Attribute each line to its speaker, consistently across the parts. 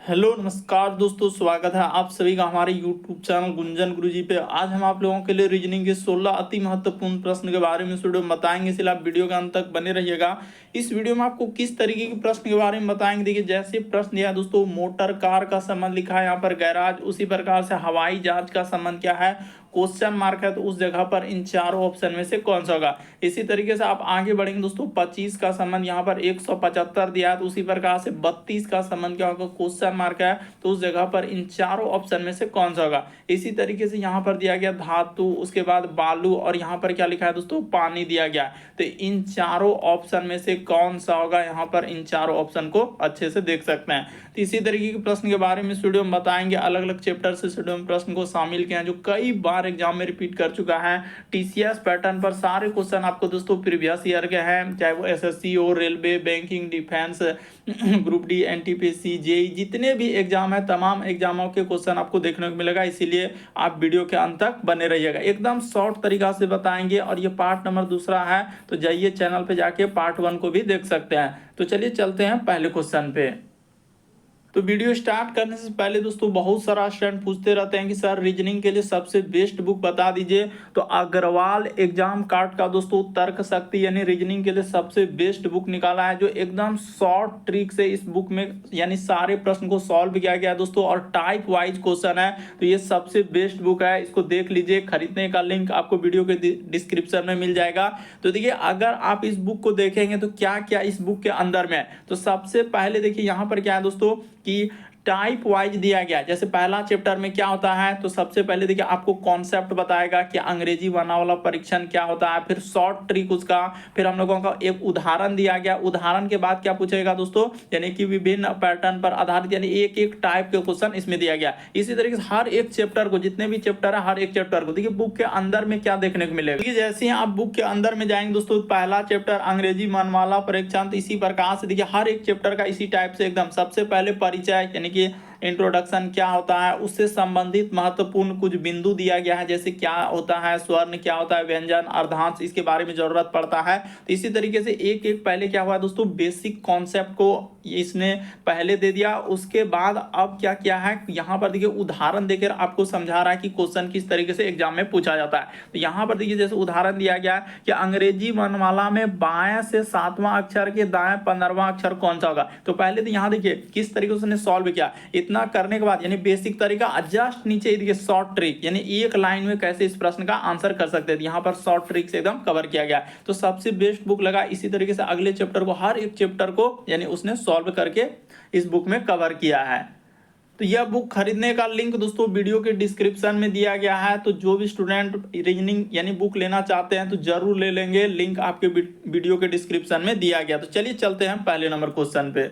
Speaker 1: Hello नमस्कार दोस्तों, स्वागत है आप सभी का हमारे YouTube चैनल गुंजन गुरुजी पे। आज हम आप लोगों के लिए रीजनिंग के 16 अति महत्वपूर्ण प्रश्न के बारे में इस वीडियो में बताएंगे, इसलिए आप वीडियो के अंत तक बने रहिएगा। इस वीडियो में आपको किस तरीके के प्रश्न के बारे में बताएंगे। देखिए, जैसे प्रश्न दिया है दोस्तों, मोटर कार का संबंध लिखा है यहाँ पर गैराज, उसी प्रकार से हवाई जहाज का संबंध क्या है, क्वेश्चन मार्क है, तो उस जगह पर इन चारों ऑप्शन में से कौन सा होगा। इसी तरीके से आप आगे बढ़ेंगे दोस्तों, 25 का संबंध यहाँ पर 175 दिया है, तो उसी प्रकार से 32 का संबंध क्या होगा, क्वेश्चन मार्क है, तो उस जगह पर इन चारों ऑप्शन में से कौन सा होगा। इसी तरीके से यहाँ पर दिया गया धातु, उसके बाद बालू, और यहाँ पर क्या लिखा है दोस्तों, पानी दिया गया है। तो इन चारों ऑप्शन में से कौन सा होगा, यहाँ पर इन चारों ऑप्शन को अच्छे से देख सकते हैं। तो इसी तरीके के प्रश्न के बारे में इस वीडियो में बताएंगे। अलग अलग चैप्टर से वीडियो में प्रश्न को शामिल किया है, जो कई बार एग्जाम में रिपीट कर चुका है। टीसीएस पैटर्न पर सारे क्वेश्चन आपको दोस्तों प्रीवियस ईयर के हैं, चाहे वो एसएससी हो, railway, banking, defence, group D, NTPC, JE, जितने भी एग्जाम है तमाम एग्जामों के क्वेश्चन आपको देखने को मिलेगा। इसीलिए आप वीडियो के अंत तक बने रहिएगा। एकदम शॉर्ट तरीका से बताएंगे, और ये पार्ट नंबर दूसरा है, तो जाइए चैनल पे जाके पार्ट 1 को भी देख सकते हैं। तो चलिए चलते हैं पहले क्वेश्चन पे। तो वीडियो स्टार्ट करने से पहले दोस्तों, बहुत सारा स्टूडेंट पूछते रहते हैं कि सर रीजनिंग के लिए सबसे बेस्ट बुक बता दीजिए। तो अग्रवाल एग्जाम कार्ड का दोस्तों तर्क शक्ति यानी रीजनिंग के लिए सबसे बेस्ट बुक निकाला है, जो एकदम शॉर्ट ट्रिक से इस बुक में यानी सारे प्रश्न को सॉल्व किया गया है दोस्तों, और टाइप वाइज क्वेश्चन है। तो ये सबसे बेस्ट बुक है, इसको देख लीजिए। खरीदने का लिंक आपको वीडियो के डिस्क्रिप्शन में मिल जाएगा। तो देखिए, अगर आप इस बुक को देखेंगे तो क्या क्या इस बुक के अंदर में है। तो सबसे पहले देखिए यहाँ पर क्या है दोस्तों कि टाइप वाइज दिया गया। जैसे पहला चैप्टर में क्या होता है, तो सबसे पहले देखिए आपको कॉन्सेप्ट बताएगा कि अंग्रेजी वर्णावला परीक्षण क्या होता है, फिर शॉर्ट ट्रिक उसका, फिर हम लोगों का एक उदाहरण दिया गया। उदाहरण के बाद क्या पूछेगा दोस्तों, यानी कि विभिन्न पैटर्न पर आधारित, यानी एक एक टाइप के क्वेश्चन इसमें दिया गया। इसी तरीके से हर एक चैप्टर को, जितने भी चैप्टर है, हर एक चैप्टर को देखिए बुक के अंदर में क्या देखने को मिलेगा। जैसे ही आप बुक के अंदर में जाएंगे दोस्तों, पहला चैप्टर अंग्रेजी वर्णमाला परीक्षण, तो इसी प्रकार से देखिए हर एक चैप्टर का इसी टाइप से एकदम सबसे पहले परिचय यानी कि इंट्रोडक्शन क्या होता है, उससे संबंधित महत्वपूर्ण कुछ बिंदु दिया गया है, जैसे क्या होता है स्वर्ण, क्या होता है व्यंजन, अर्धांश, इसके बारे में जरूरत पड़ता है। तो इसी तरीके से एक एक पहले क्या हुआ दोस्तों, बेसिक कॉन्सेप्ट को इसने पहले दे दिया। उसके बाद अब क्या किया है, यहाँ पर देखिए उदाहरण देकर आपको समझा रहा है कि क्वेश्चन किस तरीके से एग्जाम में पूछा जाता है। तो यहाँ पर देखिए जैसे उदाहरण दिया गया कि अंग्रेजी वर्णमाला में बाएं से 7वां अक्षर के दाएं 15वां अक्षर कौन सा होगा। तो पहले तो यहाँ देखिए किस तरीके से उसने सॉल्व किया। इतना करने के बाद यानी बेसिक तरीका, जस्ट नीचे देखिए शॉर्ट ट्रिक, यानी एक लाइन में कैसे इस प्रश्न का आंसर कर सकते हैं, यहाँ पर शॉर्ट ट्रिक से एकदम कवर किया गया। तो सबसे बेस्ट बुक लगा। इसी तरीके से अगले चैप्टर को, हर एक चैप्टर को यानी उसने सॉल्व करके इस बुक में कवर किया है। तो यह बुक खरीदने का लिंक दोस्तों वीडियो के डिस्क्रिप्शन में दिया गया है। तो जो भी स्टूडेंट रीजनिंग यानी बुक लेना चाहते हैं तो जरूर ले लेंगे, लिंक आपके वीडियो के डिस्क्रिप्शन में दिया गया। तो चलिए चलते हैं पहले नंबर क्वेश्चन पे।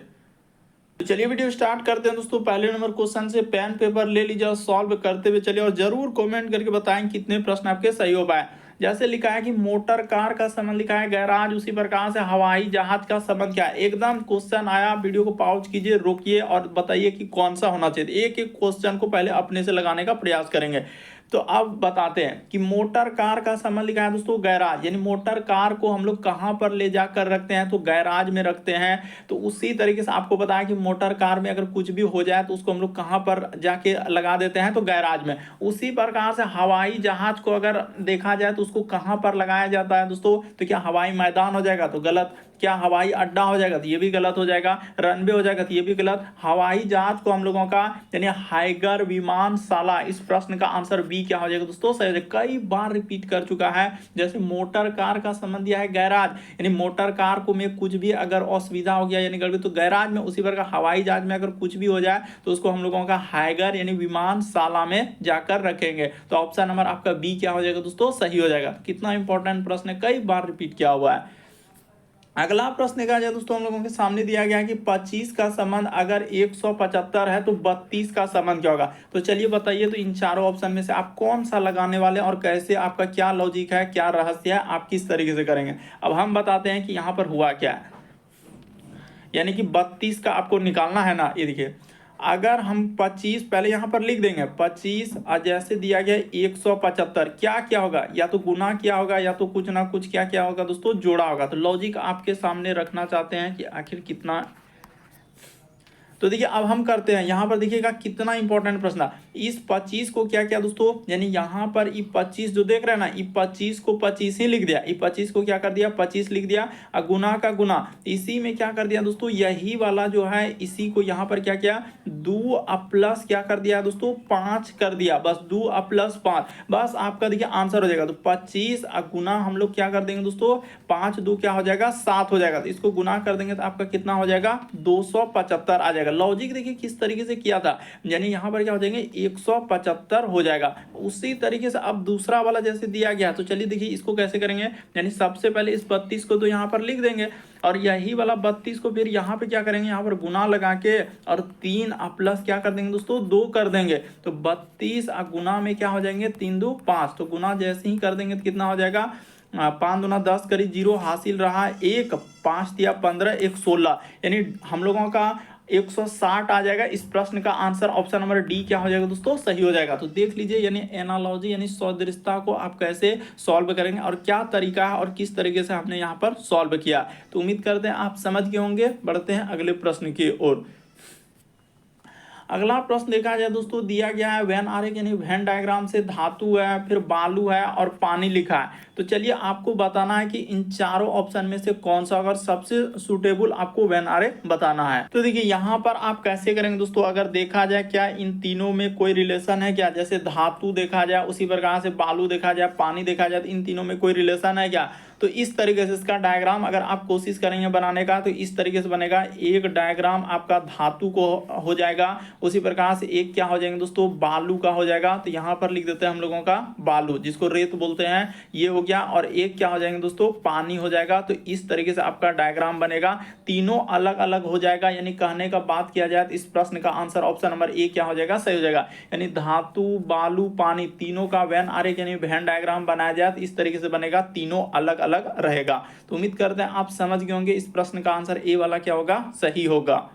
Speaker 1: तो चलिए वीडियो स्टार्ट करते हैं दोस्तों। पहले नंबर क्वेश्चन से पेन पेपर ले लीजिए और सॉल्व करते हुए चलिए, और जरूर कमेंट करके बताएं कितने प्रश्न आपके सही हो पाए। जैसे लिखा है कि मोटर कार का संबंध लिखा है गैराज, उसी प्रकार से हवाई जहाज का संबंध क्या है। एकदम क्वेश्चन आया, वीडियो को पॉज कीजिए, रोकिए और बताइए कि कौन सा होना चाहिए। एक एक क्वेश्चन को पहले अपने से लगाने का प्रयास करेंगे। तो अब बताते हैं कि मोटर कार का संबंध लिखा है दोस्तों गैराज, यानी मोटर कार को हम लोग कहां पर ले जाकर रखते हैं, तो गैराज में रखते हैं। तो उसी तरीके से आपको बताया कि मोटर कार में अगर कुछ भी हो जाए तो उसको हम लोग कहां पर जाके लगा देते हैं, तो गैराज में। उसी प्रकार से हवाई जहाज को अगर देखा जाए तो उसको कहां पर लगाया जाता है दोस्तों, तो क्या हवाई मैदान हो जाएगा, तो गलत। क्या हवाई अड्डा हो जाएगा, तो ये भी गलत हो जाएगा। रनवे हो जाएगा, तो ये भी गलत। हवाई जहाज को हम लोगों का यानी हाइगर विमानशाला, इस प्रश्न का आंसर बी क्या हो जाएगा दोस्तों, सही हो जाएगा। कई बार रिपीट कर चुका है। जैसे मोटर कार का संबंध दिया है गैराज, यानी मोटर कार को में कुछ भी अगर असुविधा हो गया यानी गड़बड़ी, तो गैराज में। उसी प्रकार हवाई जहाज में अगर कुछ भी हो जाए तो उसको हम लोगों का हाइगर यानी विमानशाला में जाकर रखेंगे। तो ऑप्शन नंबर आपका बी क्या हो जाएगा दोस्तों, सही हो जाएगा। कितना इंपॉर्टेंट प्रश्न है, कई बार रिपीट किया हुआ है। अगला प्रश्न कहा जाए दोस्तों, हम लोगों के सामने दिया गया है कि 25 का संबंध अगर 175 है तो 32 का संबंध क्या होगा। तो चलिए बताइए, तो इन चारों ऑप्शन में से आप कौन सा लगाने वाले हैं और कैसे, आपका क्या लॉजिक है, क्या रहस्य है, आप किस तरीके से करेंगे। अब हम बताते हैं कि यहाँ पर हुआ क्या है। यानी कि 32 का आपको निकालना है ना। ये देखिए, अगर हम 25 पहले यहाँ पर लिख देंगे, 25 जैसे दिया गया 175, क्या क्या होगा, या तो गुना क्या होगा, या तो कुछ ना कुछ क्या क्या होगा दोस्तों, जोड़ा होगा। तो लॉजिक आपके सामने रखना चाहते हैं कि आखिर कितना तो देखिए अब हम करते हैं, यहाँ पर देखिएगा कितना इंपॉर्टेंट प्रश्न है। इस 25 को क्या किया दोस्तों, यानी यहाँ पर ये 25 जो देख रहे हैं ना, ये 25 को 25 ही लिख दिया, ये 25 को क्या कर दिया 25 लिख दिया, और गुना का गुना इसी में क्या कर दिया दोस्तों, यही वाला जो है इसी को यहाँ पर क्या किया 2 प्लस क्या कर दिया दोस्तों 5 कर दिया, बस 2 प्लस 5, बस आपका देखिए आंसर हो जाएगा। तो 25 गुना हम लोग क्या कर देंगे दोस्तों 5 2 क्या हो जाएगा 7 हो जाएगा, तो इसको गुना कर देंगे तो आपका कितना हो जाएगा 275 आ जाएगा। लॉजिक देखिए किस तरीके से किया था, यानी यहाँ पर क्या हो जाएंगे 175 हो जाएगा। उसी तरीके से अब दूसरा वाला जैसे दिया गया, तो चलिए देखिए इसको कैसे करेंगे, यानी सबसे पहले इस 32 को तो यहाँ पर लिख देंगे, और यही वाला 32 को फिर यहाँ पे क्या करेंगे, यहाँ पर गुना लगा के और 3 प्लस क्या कर देंगे दोस्तों 2 कर देंगे, तो 32 गुना में क्या हो जाएंगे 3 2 5, तो गुना जैसे ही कर देंगे तो कितना हो जाएगा 5 दूना 10 करीब 0 हासिल रहा 1, 5 दिया 15 1 16, यानी हम लोगों का 160 आ जाएगा। इस प्रश्न का आंसर ऑप्शन नंबर डी क्या हो जाएगा दोस्तों सही हो जाएगा। तो देख लीजिए यानी एनालॉजी यानी सदृशता को आप कैसे सॉल्व करेंगे और क्या तरीका है और किस तरीके से हमने यहाँ पर सॉल्व किया। तो उम्मीद करते हैं आप समझ गए होंगे। बढ़ते हैं अगले प्रश्न की ओर। अगला प्रश्न देखा जाए दोस्तों, दिया गया है वेन आरेख यानी वेन डायग्राम से धातु है, फिर बालू है और पानी लिखा है। तो चलिए आपको बताना है कि इन चारों ऑप्शन में से कौन सा अगर सबसे सुटेबल आपको वेन आरेख बताना है। तो देखिए यहाँ पर आप कैसे करेंगे दोस्तों, अगर देखा जाए क्या इन तीनों में कोई रिलेशन है क्या, जैसे धातु देखा जाए, उसी प्रकार से बालू देखा जाए, पानी देखा जाए, तो इन तीनों में कोई रिलेशन है क्या। तो इस तरीके से इसका डायग्राम अगर आप कोशिश करेंगे बनाने का तो इस तरीके से बनेगा। एक डायग्राम आपका धातु को हो जाएगा, उसी प्रकार से एक क्या हो जाएंगे दोस्तों बालू का हो जाएगा। तो यहाँ पर लिख देते हैं हम लोगों का बालू, जिसको रेत बोलते हैं, ये हो गया। और एक क्या हो जाएंगे दोस्तों पानी हो जाएगा। तो इस तरीके से आपका डायग्राम बनेगा, तीनों अलग अलग हो जाएगा। यानी कहने का बात किया जाए तो इस प्रश्न का आंसर ऑप्शन नंबर ए क्या हो जाएगा सही हो जाएगा। यानी धातु बालू पानी तीनों का वेन आरेख यानी वेन डायग्राम बनाया जाए तो इस तरीके से बनेगा, तीनों अलग अलग रहेगा। तो उम्मीद करते हैं आप समझ गए होंगे। इस प्रश्न का आंसर ए वाला क्या होगा सही होगा।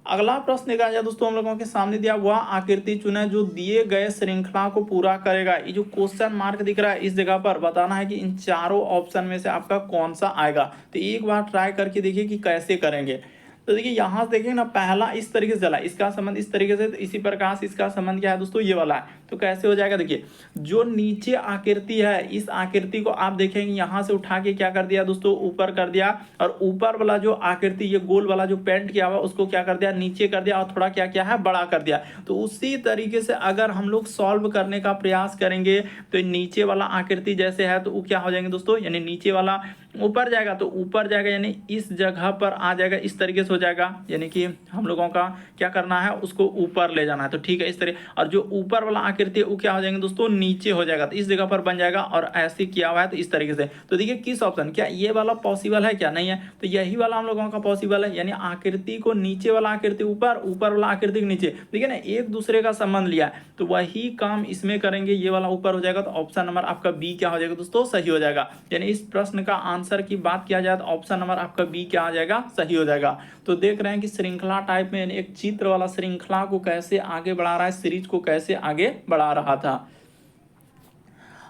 Speaker 1: अगला प्रश्न देखा जाए दोस्तों, हम लोगों के सामने दिया हुआ आकृति चुने जो दिए गए श्रृंखला को पूरा करेगा। ये जो क्वेश्चन मार्क दिख रहा है इस जगह पर बताना है कि इन चारों ऑप्शन में से आपका कौन सा आएगा। तो एक बार ट्राई करके देखिए कि कैसे करेंगे। तो देखिए यहाँ से देखिए ना, पहला इस तरीके से चला, इसका संबंध इस तरीके से, तो इसी प्रकार से इसका संबंध क्या है दोस्तों ये वाला है। तो कैसे हो जाएगा, देखिए जो नीचे आकृति है इस आकृति को आप देखेंगे यहाँ से उठा के क्या कर दिया दोस्तों ऊपर कर दिया, और ऊपर वाला जो आकृति ये गोल वाला जो पेंट किया हुआ उसको क्या कर दिया नीचे कर दिया, और थोड़ा क्या क्या है बड़ा कर दिया। तो उसी तरीके से अगर हम लोग सॉल्व करने का प्रयास करेंगे तो नीचे वाला आकृति जैसे है तो वो क्या हो जाएंगे दोस्तों, यानी नीचे वाला ऊपर जाएगा तो ऊपर जाएगा, यानी इस जगह पर आ जाएगा, इस तरीके से हो जाएगा। यानी कि हम लोगों का क्या करना है उसको ऊपर ले जाना है। तो ठीक है इस तरीके, और जो ऊपर वाला आकृति है वो क्या हो जाएंगे दोस्तों नीचे हो जाएगा, तो इस जगह पर बन जाएगा। और ऐसे किया हुआ है तो इस तरीके से। तो देखिए किस ऑप्शन, क्या ये वाला पॉसिबल है क्या, नहीं है, तो यही वाला हम लोगों का पॉसिबल है। यानी आकृति को नीचे वाला आकृति ऊपर, ऊपर वाला आकृति नीचे, ठीक है ना, एक दूसरे का संबंध लिया है। तो वही काम इसमें करेंगे, ये वाला ऊपर हो जाएगा। तो ऑप्शन नंबर आपका बी क्या हो जाएगा दोस्तों सही हो जाएगा। यानी इस प्रश्न का आंसर की बात किया जाए तो ऑप्शन नंबर आपका बी क्या आ जाएगा सही हो जाएगा। तो देख रहे हैं कि श्रृंखला टाइप में यानी एक चित्र वाला श्रृंखला को कैसे आगे बढ़ा रहा है, सीरीज को कैसे आगे बढ़ा रहा था।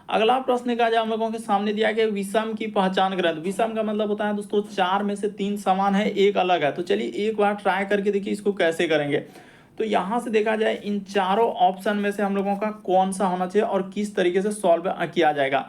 Speaker 1: अगला प्रश्न का जो हम लोगों के सामने दिया गया विषम की पहचान करें। तो विषम का मतलब होता है दोस्तों 4 में से 3 समान है, एक अलग है। तो चलिए एक बार ट्राई करके देखिए इसको कैसे करेंगे। तो यहाँ से देखा जाए इन चारों ऑप्शन में से हम लोगों का कौन सा होना चाहिए और किस तरीके से सॉल्व किया जाएगा।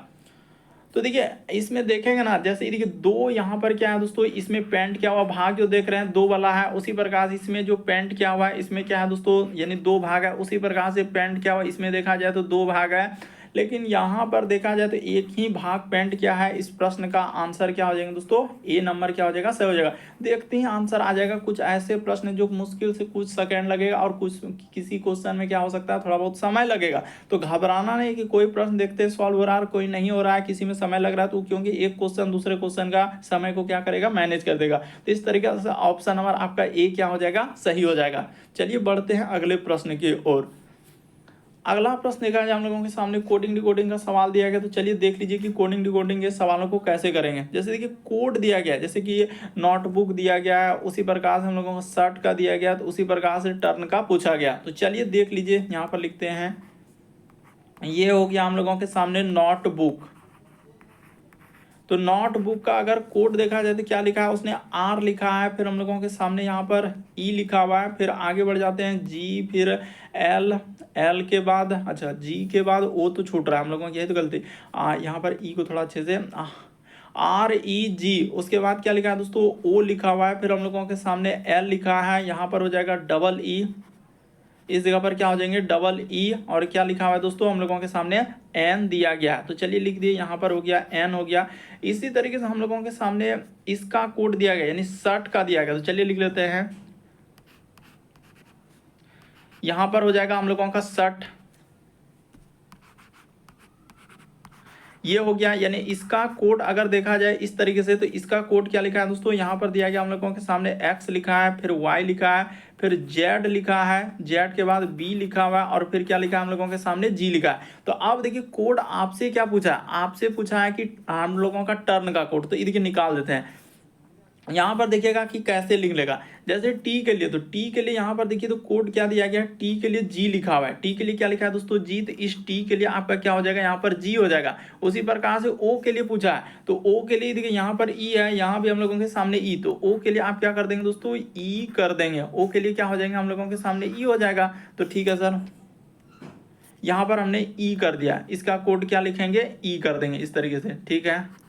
Speaker 1: तो देखिए इसमें देखेंगे ना, जैसे देखिए दो यहाँ पर क्या है दोस्तों, इसमें पेंट किया हुआ भाग जो देख रहे हैं 2 वाला है। उसी प्रकार से इसमें जो पेंट किया हुआ है इसमें क्या है दोस्तों, यानी 2 भाग है। उसी प्रकार से पेंट किया हुआ इसमें देखा जाए तो 2 भाग है। लेकिन यहाँ पर देखा जाए तो एक ही भाग पेंट किया है। इस प्रश्न का आंसर क्या हो जाएगा दोस्तों, ए नंबर क्या हो जाएगा सही हो जाएगा। देखते ही आंसर आ जाएगा। कुछ ऐसे प्रश्न जो मुश्किल से कुछ सेकंड लगेगा और कुछ किसी क्वेश्चन में क्या हो सकता है थोड़ा बहुत समय लगेगा। तो घबराना नहीं कि कोई प्रश्न देखते सॉल्व हो रहा है कोई नहीं हो रहा है, किसी में समय लग रहा है, तो क्योंकि एक क्वेश्चन दूसरे क्वेश्चन का समय को क्या करेगा मैनेज कर देगा। तो इस तरीके से ऑप्शन नंबर आपका ए क्या हो जाएगा सही हो जाएगा। चलिए बढ़ते हैं अगले प्रश्न की ओर। अगला प्रश्न देखा जाए हम लोगों के सामने कोडिंग डिकोडिंग का सवाल दिया गया। तो चलिए देख लीजिए कि कोडिंग डिकोडिंग के सवालों को कैसे करेंगे। जैसे देखिए कोड दिया गया है, जैसे कि ये नोटबुक दिया गया है, उसी प्रकार से हम लोगों को शर्ट का दिया गया, तो उसी प्रकार से टर्न का पूछा गया। तो चलिए देख लीजिए यहाँ पर लिखते हैं, ये हो गया हम लोगों के सामने नोटबुक। तो नोटबुक का अगर कोड देखा जाए तो क्या लिखा है उसने, आर लिखा है, फिर हम लोगों के सामने यहाँ पर ई लिखा हुआ है, फिर आगे बढ़ जाते हैं जी, फिर एल, एल के बाद अच्छा जी के बाद ओ तो छूट रहा है हम लोगों की, यही तो गलती। यहाँ पर ई को थोड़ा अच्छे से आर ई जी, उसके बाद क्या लिखा है दोस्तों, ओ लिखा हुआ है, फिर हम लोगों के सामने एल लिखा है, यहाँ पर हो जाएगा डबल ई, इस जगह पर क्या हो जाएंगे डबल ई, और क्या लिखा हुआ है दोस्तों हम लोगों के सामने एन दिया गया है, तो चलिए लिख दिए, यहाँ पर हो गया एन हो गया। इसी तरीके से हम लोगों के सामने इसका कोड दिया गया यानी शर्ट का दिया गया, तो चलिए लिख लेते हैं, यहाँ पर हो जाएगा हम लोगों का शर्ट, ये हो गया। यानी इसका कोड अगर देखा जाए इस तरीके से, तो इसका कोड क्या लिखा है दोस्तों, यहाँ पर दिया गया हम लोगों के सामने एक्स लिखा है, फिर वाई लिखा है, फिर जेड लिखा है, जेड के बाद बी लिखा हुआ है, और फिर क्या लिखा है हम लोगों के सामने जी लिखा है। तो अब देखिए कोड आपसे क्या पूछा है, आपसे पूछा है कि हम लोगों का टर्न का कोड, तो ये देखिए निकाल देते हैं। यहाँ पर देखिएगा कि कैसे लिख लेगा, जैसे टी के लिए, तो टी के लिए यहाँ पर देखिए तो कोड क्या दिया गया है, टी के लिए जी लिखा हुआ है, टी के लिए क्या लिखा है दोस्तों जी, तो इस टी के लिए आपका क्या हो जाएगा यहाँ पर जी हो जाएगा। उसी प्रकार से ओ के लिए पूछा है, तो ओ के लिए देखिए यहाँ पर ई है, यहाँ भी हम लोगों के सामने ई, तो ओ के लिए आप क्या कर देंगे दोस्तों, ई कर देंगे, ओ के लिए क्या हो जाएंगे हम लोगों के सामने ई हो जाएगा। तो ठीक है सर, यहाँ पर हमने ई कर दिया, इसका कोड क्या लिखेंगे, ई कर देंगे इस तरीके से, ठीक है।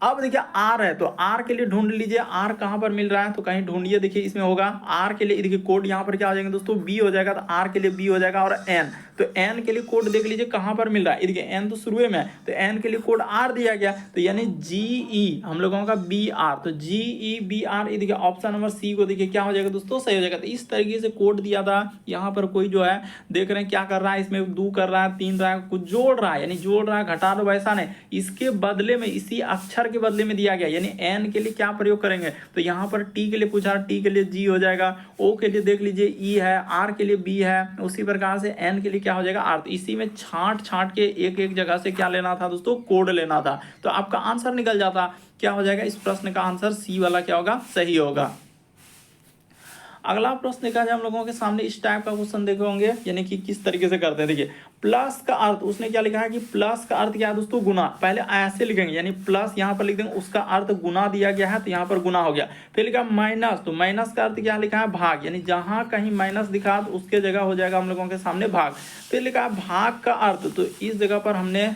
Speaker 1: अब देखिए आर है, तो आर के लिए ढूंढ लीजिए, आर कहाँ पर मिल रहा है, तो कहीं ढूंढिए, देखिए इसमें होगा आर के लिए, देखिए कोड यहाँ पर क्या हो जाएंगे दोस्तों, बी हो जाएगा, तो आर के लिए बी हो जाएगा, और एन, तो एन के लिए कोड देख लीजिए कहाँ पर मिल रहा है, देखिए एन तो शुरू में है, तो एन के लिए कोड आर दिया गया, तो यानी जी ई हम लोगों का बी आर, तो जी ई बी आर, ये देखिए ऑप्शन नंबर सी को देखिए क्या हो जाएगा दोस्तों, सही हो जाएगा। तो इस तरीके से कोड दिया था, यहाँ पर कोई जो है देख रहे हैं क्या कर रहा है, इसमें 2 कर रहा है, 3 रहा है, कुछ जोड़ रहा है, यानी जोड़ रहा है, घटा दो, वैसा नहीं, इसके बदले में इसी अक्षर के बदले में दिया गया, यानी एन के लिए क्या प्रयोग करेंगे, तो यहाँ पर टी के लिए पूछा, टी के लिए जी हो जाएगा, ओ के लिए देख लीजिए ई है, आर के लिए बी है, उसी प्रकार से एन के लिए क्या हो जाएगा आर। तो इसी में छांट छांट के एक एक जगह से क्या लेना था दोस्तों, कोड लेना था, तो आपका आंसर निकल जाता। क्या हो जाएगा इस प्रश्न का आंसर, सी वाला क्या होगा, सही होगा। अगला प्रश्न देखा जाए हम लोगों के सामने, इस टाइप का क्वेश्चन देखे होंगे, यानी कि किस तरीके से करते हैं। देखिए प्लस का अर्थ, उसने क्या लिखा है कि प्लस का अर्थ क्या है दोस्तों, गुना, पहले ऐसे लिखेंगे, यानी प्लस यहाँ पर लिख देंगे, उसका अर्थ गुना दिया गया है, तो यहाँ पर गुना हो गया। फिर लिखा माइनस, तो माइनस का अर्थ क्या लिखा है, भाग, यानी जहां कहीं माइनस दिखा तो उसके जगह हो जाएगा हम लोगों के सामने भाग। फिर लिखा है भाग का अर्थ, तो इस जगह पर हमने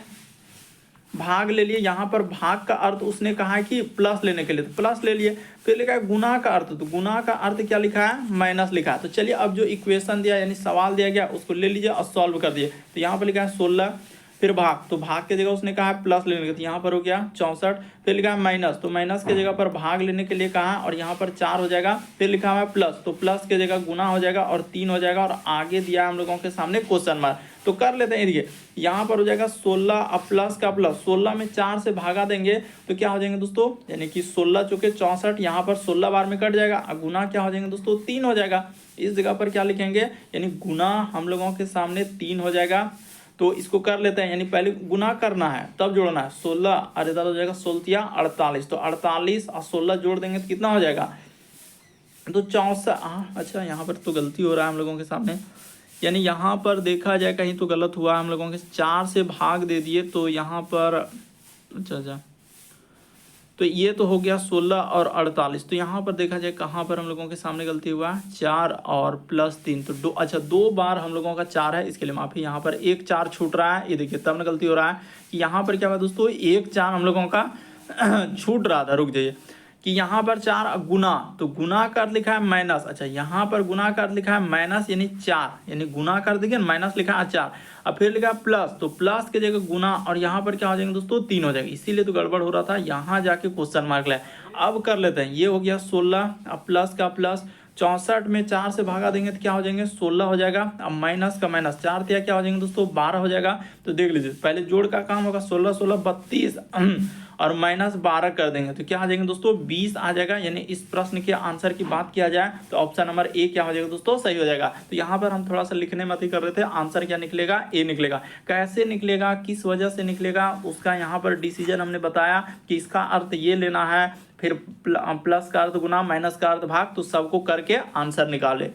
Speaker 1: भाग ले लिए, यहाँ पर भाग का अर्थ उसने कहा है कि प्लस लेने के लिए, तो प्लस ले लिए। फिर लिखा है गुना का अर्थ, तो गुना का अर्थ क्या लिखा है, माइनस लिखा है। तो चलिए अब जो इक्वेशन दिया यानी सवाल दिया गया उसको ले लीजिए और सॉल्व कर दिए। तो यहाँ पर लिखा है 16, फिर भाग, तो भाग के जगह उसने कहा है प्लस लेने के, तो यहाँ पर हो गया 64। फिर लिखा है माइनस, तो माइनस के जगह पर भाग लेने के लिए कहा और यहाँ पर 4 हो जाएगा। फिर लिखा हुआ है प्लस, तो प्लस के जगह गुना हो जाएगा और 3 हो जाएगा, और आगे दिया है हम लोगों के सामने क्वेश्चन मार्क। तो कर लेते हैं, देखिए यहाँ पर हो जाएगा 16, अब प्लस का प्लस, 16 में 4 से भागा देंगे तो क्या हो जाएंगे दोस्तों, यानी कि 16 चौके 64, यहाँ पर 16 बार में कट जाएगा, और गुना क्या हो जाएंगे दोस्तों, 3 हो जाएगा। इस जगह पर क्या लिखेंगे, यानी गुना हम लोगों के सामने 3 हो जाएगा। तो इसको कर लेते हैं, यानी पहले गुना करना है तब जोड़ना है, 16 और इधर हो जाएगा 16 48, तो 48 और 16 जोड़ देंगे तो कितना हो जाएगा, तो 64। अच्छा यहाँ पर तो गलती हो रहा है हम लोगों के सामने, यानी यहाँ पर देखा जाए कहीं तो गलत हुआ है, हम लोगों के 4 से भाग दे दिए, तो यहाँ पर अच्छा तो ये तो हो गया 16 और 48, तो यहाँ पर देखा जाए कहाँ पर हम लोगों के सामने गलती हुआ, 4 और प्लस 3, तो 2, अच्छा 2 बार हम लोगों का 4 है, इसके लिए माफी। यहाँ पर 1 4 छूट रहा है, ये देखिए तब ना गलती हो रहा है कि यहाँ पर क्या हुआ दोस्तों, 1 4 हम लोगों का छूट रहा था, रुक जाइए, कि यहाँ पर 4 गुना, तो गुना कर लिखा है माइनस, अच्छा यहाँ पर गुना कर लिखा है माइनस यानी 4, यानी गुना कर देखिए माइनस लिखा है 4, अब फिर लिखा है प्लस, तो प्लस के जगह गुना, और यहाँ पर क्या हो जाएंगे दोस्तों 3 हो जाएगा, इसीलिए तो गड़बड़ हो रहा था, यहाँ जाके क्वेश्चन मार्क लाए। अब कर लेते हैं, ये हो गया 16, अब प्लस का प्लस, 64 में 4 से भागा देंगे तो क्या हो जाएंगे 16 हो जाएगा, अब माइनस का माइनस 4 दिया क्या हो जाएंगे दोस्तों 12 हो जाएगा। तो देख लीजिए पहले जोड़ का काम होगा, 16 16 32 और माइनस 12 कर देंगे तो क्या आ जाएंगे दोस्तों 20 आ जाएगा। यानी इस प्रश्न के आंसर की बात किया जाए तो ऑप्शन नंबर ए क्या हो जाएगा दोस्तों, सही हो जाएगा। तो यहाँ पर हम थोड़ा सा लिखने मत ही कर रहे थे, आंसर क्या निकलेगा, ए निकलेगा। कैसे निकलेगा, किस वजह से निकलेगा, उसका यहाँ पर डिसीजन हमने बताया कि इसका अर्थ ये लेना है, फिर प्लस का अर्थ गुना, माइनस का अर्थ भाग, तो सबको करके आंसर निकाले।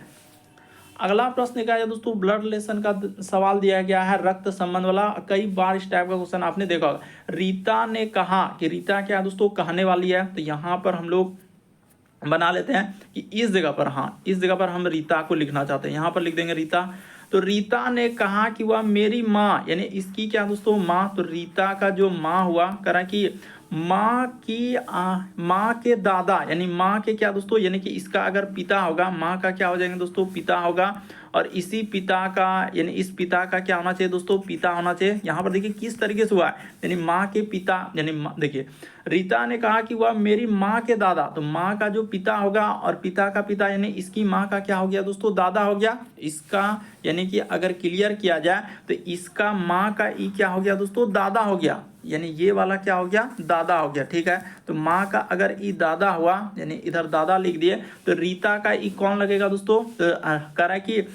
Speaker 1: अगला प्रश्न देखा जाए दोस्तों, ब्लड रिलेशन का सवाल दिया गया है, रक्त संबंध वाला। कई बार इस टाइप का क्वेश्चन आपने देखा होगा। रीता ने कहा कि रीता क्या है दोस्तों, कहने वाली है, तो यहाँ पर हम लोग बना लेते हैं कि इस जगह पर, हाँ इस जगह पर हम रीता को लिखना चाहते हैं, यहाँ पर लिख देंगे रीता। तो रीता ने कहा कि वह मेरी माँ, यानी इसकी क्या दोस्तों माँ, तो रीता का जो माँ हुआ, करा कि माँ के दादा, यानी माँ के क्या दोस्तों, यानी कि इसका अगर पिता होगा, माँ का क्या हो जाएंगे दोस्तों, पिता होगा। और इसी पिता का, यानी इस पिता का क्या होना चाहिए दोस्तों, पिता होना चाहिए। यहाँ पर देखिए किस तरीके से हुआ है, यानी माँ के पिता, यानी देखिए रीता ने कहा कि वह मेरी माँ के दादा, तो माँ का जो पिता होगा और पिता का पिता, यानी इसकी माँ का क्या हो गया दोस्तों, दादा हो गया। इसका यानी कि अगर क्लियर किया जाए तो इसका माँ का ई क्या हो गया दोस्तों, दादा हो गया, यानी ये वाला क्या हो गया, दादा हो गया। ठीक है, तो माँ का अगर ई दादा हुआ, यानी इधर दादा लिख दिए, तो रीता का ई कौन लगेगा दोस्तों, तो कह रहा है कि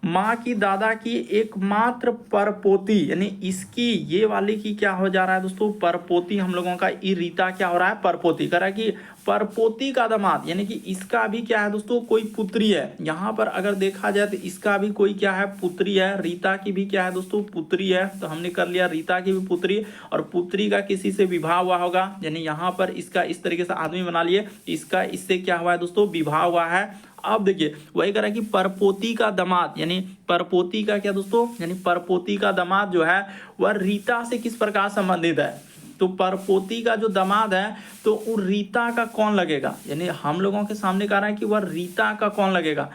Speaker 1: माँ की दादा की एकमात्र परपोती, यानी इसकी ये वाली की क्या हो जा रहा है दोस्तों, परपोती। हम लोगों का ई रीता क्या हो रहा है, परपोती। कह रहा है कि परपोती का दामाद, यानी कि इसका भी क्या है दोस्तों, कोई पुत्री है। यहाँ पर अगर देखा जाए तो इसका भी कोई क्या है, पुत्री है। रीता की भी क्या है दोस्तों, पुत्री है। तो हमने कर लिया रीता की भी पुत्री, और पुत्री का किसी से विवाह हुआ होगा, यानी यहाँ पर इसका इस तरीके से आदमी बना लिए, इसका इससे क्या हुआ है दोस्तों, विवाह हुआ है। अब देखिए वही कह रहा है कि परपोती का दामाद, यानी परपोती का क्या दोस्तों, यानी परपोती का दामाद जो है वह रीता से किस प्रकार संबंधित है। तो परपोती का जो दामाद है तो वो रीता का कौन लगेगा, यानी हम लोगों के सामने कह रहा है कि वह रीता का कौन लगेगा,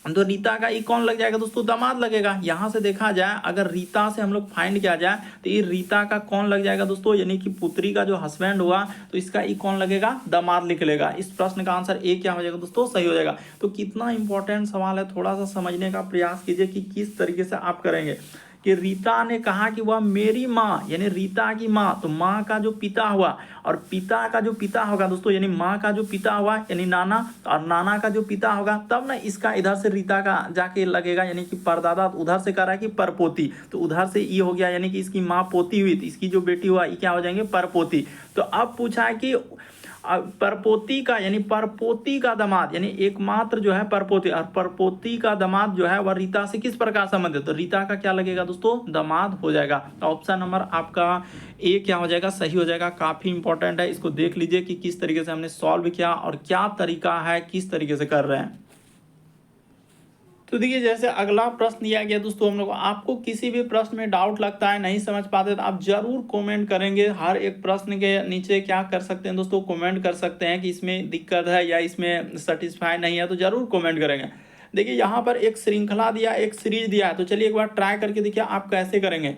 Speaker 1: तो रीता का ई कौन लग जाएगा दोस्तों, दामाद लगेगा। यहां से देखा जाए अगर रीता से हम लोग फाइंड किया जाए तो ये रीता का कौन लग जाएगा दोस्तों, यानी कि पुत्री का जो हस्बैंड हुआ, तो इसका ई कौन लगेगा, दामाद लिख लेगा। इस प्रश्न का आंसर ए क्या हो जाएगा दोस्तों, सही हो जाएगा। तो कितना इंपॉर्टेंट सवाल है, थोड़ा सा समझने का प्रयास कीजिए कि किस तरीके से आप करेंगे। कि रीता ने कहा कि वह मेरी माँ, यानी रीता की माँ, तो माँ का जो पिता हुआ और पिता का जो पिता होगा दोस्तों, यानी माँ का जो पिता हुआ यानी नाना, और नाना का जो पिता होगा, तब ना इसका इधर से रीता का जाके लगेगा, यानी कि परदादा। उधर से कह रहा है कि परपोती, तो उधर से ये हो गया, यानी कि इसकी माँ पोती हुई, तो इसकी जो बेटी हुआ ये क्या हो जाएंगे, परपोती। तो अब पूछा है कि परपोती का, यानी परपोती का दामाद, यानी एकमात्र जो है परपोती, और परपोती का दामाद जो है वह रीता से किस प्रकार संबंधित, तो रीता का क्या लगेगा दोस्तों, दामाद हो जाएगा। तो ऑप्शन नंबर आपका ए क्या हो जाएगा, सही हो जाएगा। काफी इंपॉर्टेंट है, इसको देख लीजिए कि किस तरीके से हमने सॉल्व किया और क्या तरीका है, किस तरीके से कर रहे हैं। तो देखिए जैसे अगला प्रश्न दिया गया दोस्तों, हम लोग आपको किसी भी प्रश्न में डाउट लगता है, नहीं समझ पाते, तो आप जरूर कमेंट करेंगे। हर एक प्रश्न के नीचे क्या कर सकते हैं दोस्तों, कमेंट कर सकते हैं कि इसमें दिक्कत है या इसमें सेटिस्फाई नहीं है, तो जरूर कमेंट करेंगे। देखिए यहाँ पर एक श्रृंखला दिया, एक सीरीज दिया है, तो चलिए एक बार ट्राई करके देखिए आप कैसे करेंगे।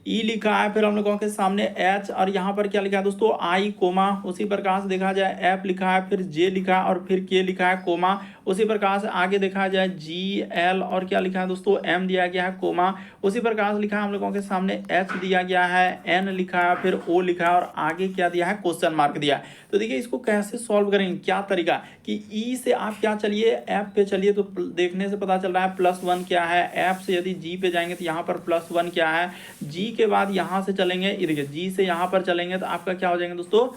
Speaker 1: ई लिखा है, फिर हम लोगों के सामने एच, और यहाँ पर क्या लिखा है दोस्तों, आई कोमा। उसी प्रकार से देखा जाए एफ लिखा है, फिर जे लिखा है, और फिर के लिखा है कोमा। उसी प्रकार से आगे देखा जाए जी एल, और क्या लिखा है दोस्तों, एम दिया गया है कोमा। उसी प्रकार से लिखा है हम लोगों के सामने एच दिया गया है, एन लिखा है, फिर ओ लिखा है, और आगे क्या दिया है, क्वेश्चन मार्क दिया है। तो देखिए इसको कैसे सॉल्व करेंगे, क्या तरीका कि ई से आप क्या चलिए, एफ पे चलिए, तो देखने से पता चल रहा है +1 क्या है। एफ से यदि जी पे जाएंगे तो यहाँ पर +1 क्या है। जी के बाद यहाँ से चलेंगे, ये देखिए जी से यहाँ पर चलेंगे तो आपका क्या हो जाएंगे दोस्तों,